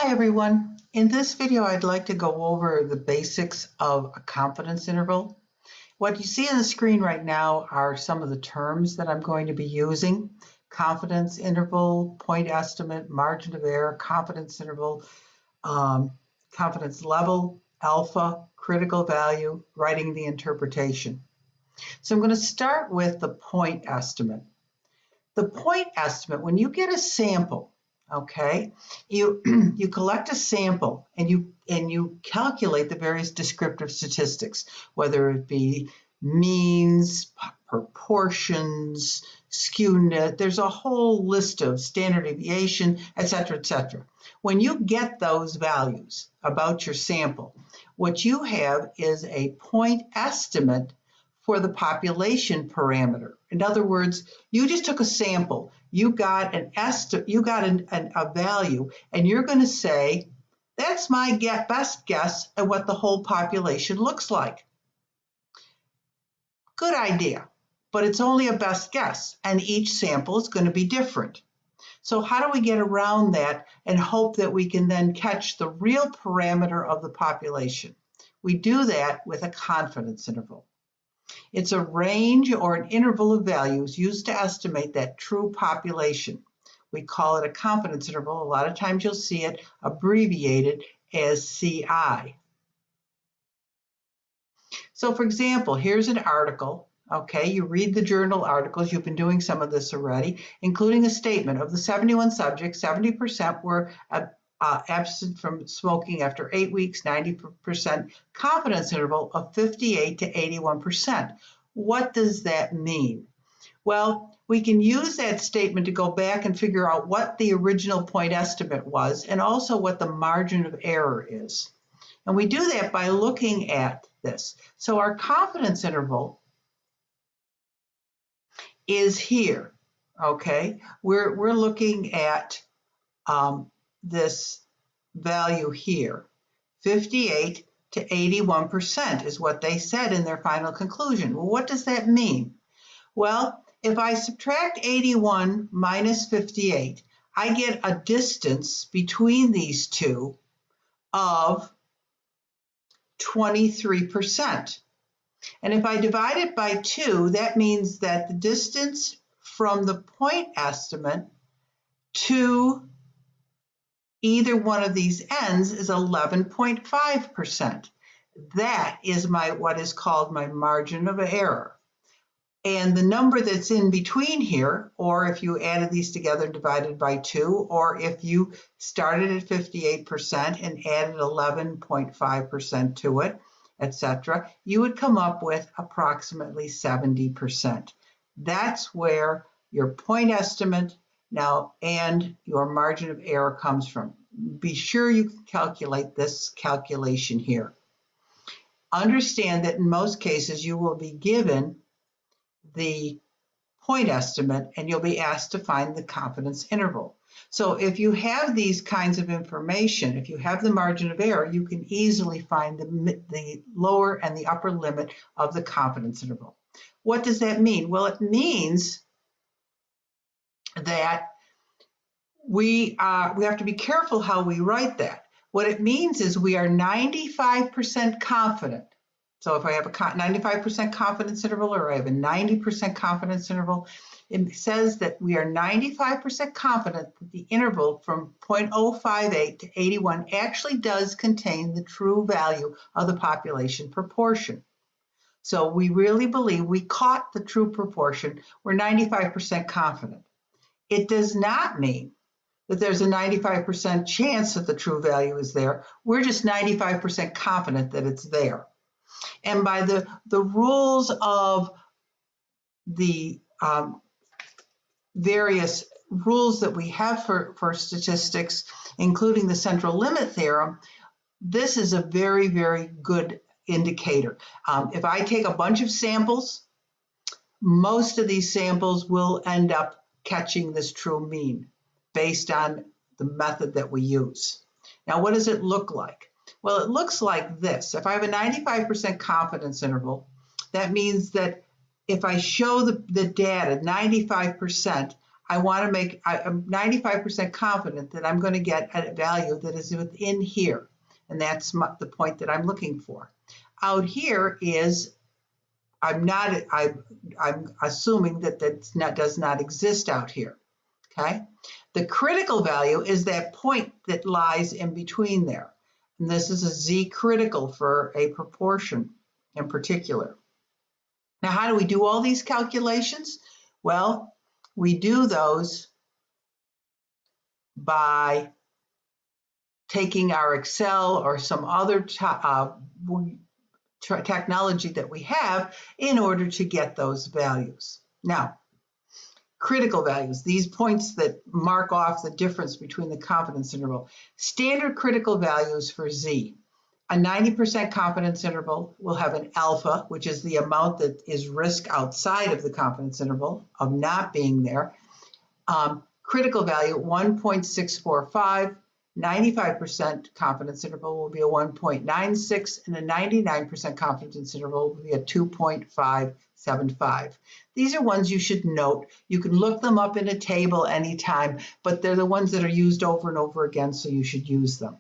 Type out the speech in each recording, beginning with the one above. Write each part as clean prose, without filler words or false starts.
Hi everyone. In this video, I'd like to go over the basics of a confidence interval. What you see on the screen right now are some of the terms that I'm going to be using. Confidence interval, point estimate, margin of error, confidence interval, confidence level, alpha, critical value, writing the interpretation. So I'm going to start with the point estimate. The point estimate, when you get a sample, okay, you collect a sample and you calculate the various descriptive statistics, whether it be means, proportions, skewness. There's a whole list of standard deviation, etc., etc. When you get those values about your sample, what you have is a point estimate for the population parameter. In other words, you just took a sample, you got a value, and you're going to say, that's my best guess at what the whole population looks like. Good idea, but it's only a best guess, and each sample is going to be different. So how do we get around that and hope that we can then catch the real parameter of the population? We do that with a confidence interval. It's a range or an interval of values used to estimate that true population. We call it a confidence interval. A lot of times you'll see it abbreviated as CI. So for example, here's an article. Okay, you read the journal articles. You've been doing some of this already, including a statement of the 71 subjects, 70% were absent from smoking after 8 weeks, 90% confidence interval of 58 to 81%. What does that mean? Well, we can use that statement to go back and figure out what the original point estimate was and also what the margin of error is. And we do that by looking at this. So our confidence interval is here, okay? We're looking at this value here, 58 to 81% is what they said in their final conclusion. Well, what does that mean? Well, if I subtract 81 minus 58, I get a distance between these two of 23%. And if I divide it by 2, that means that the distance from the point estimate to either one of these ends is 11.5%. That is what is called my margin of error. And the number that's in between here, or if you added these together and divided by 2, or if you started at 58% and added 11.5% to it, etc., you would come up with approximately 70%. That's where your point estimate now and your margin of error comes from. Be sure you can calculate this calculation here. Understand that in most cases you will be given the point estimate and you'll be asked to find the confidence interval. So if you have these kinds of information, if you have the margin of error, you can easily find the lower and the upper limit of the confidence interval. What does that mean? Well, it means that we have to be careful how we write that. What it means is we are 95% confident. So if I have a 95% confidence interval or I have a 90% confidence interval, it says that we are 95% confident that the interval from 0.058 to 81 actually does contain the true value of the population proportion. So we really believe we caught the true proportion. We're 95% confident. It does not mean that there's a 95% chance that the true value is there. We're just 95% confident that it's there. And by the rules of the various rules that we have for statistics, including the central limit theorem, this is a very, very good indicator. If I take a bunch of samples, most of these samples will end up catching this true mean based on the method that we use. Now, what does it look like? Well, it looks like this. If I have a 95% confidence interval, that means that if I show the data 95%, I'm 95% confident that I'm going to get a value that is within here. And that's the point that I'm looking for. Out here is, I'm assuming that does not exist out here, okay? The critical value is that point that lies in between there. And this is a Z critical for a proportion in particular. Now, how do we do all these calculations? Well, we do those by taking our Excel or some other technology that we have in order to get those values. Now, critical values, these points that mark off the difference between the confidence interval. Standard critical values for Z. A 90% confidence interval will have an alpha, which is the amount that is risk outside of the confidence interval of not being there. Critical value 1.645, 95% confidence interval will be a 1.96, and a 99% confidence interval will be a 2.575. These are ones you should note. You can look them up in a table anytime, but they're the ones that are used over and over again, so you should use them.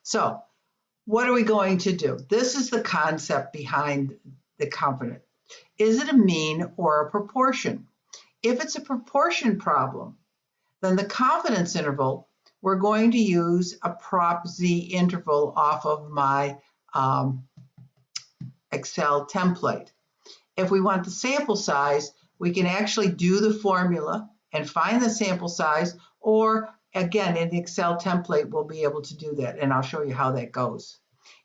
So, what are we going to do? This is the concept behind the confidence. Is it a mean or a proportion? If it's a proportion problem, then the confidence interval, we're going to use a prop Z interval off of my Excel template. If we want the sample size, we can actually do the formula and find the sample size, or again, in the Excel template, we'll be able to do that, and I'll show you how that goes.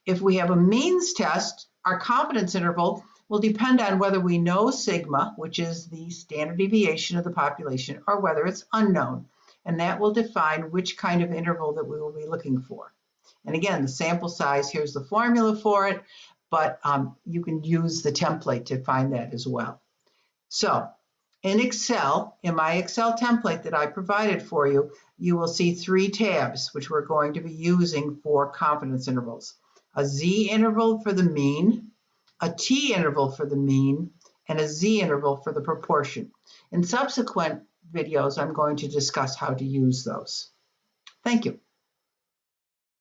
If we have a means test, our confidence interval will depend on whether we know sigma, which is the standard deviation of the population, or whether it's unknown, and that will define which kind of interval that we will be looking for. And again, the sample size, here's the formula for it, but you can use the template to find that as well. So in Excel, in my Excel template that I provided for you, you will see 3 tabs, which we're going to be using for confidence intervals. A Z interval for the mean, a T interval for the mean, and a Z interval for the proportion. In subsequent videos, I'm going to discuss how to use those. Thank you.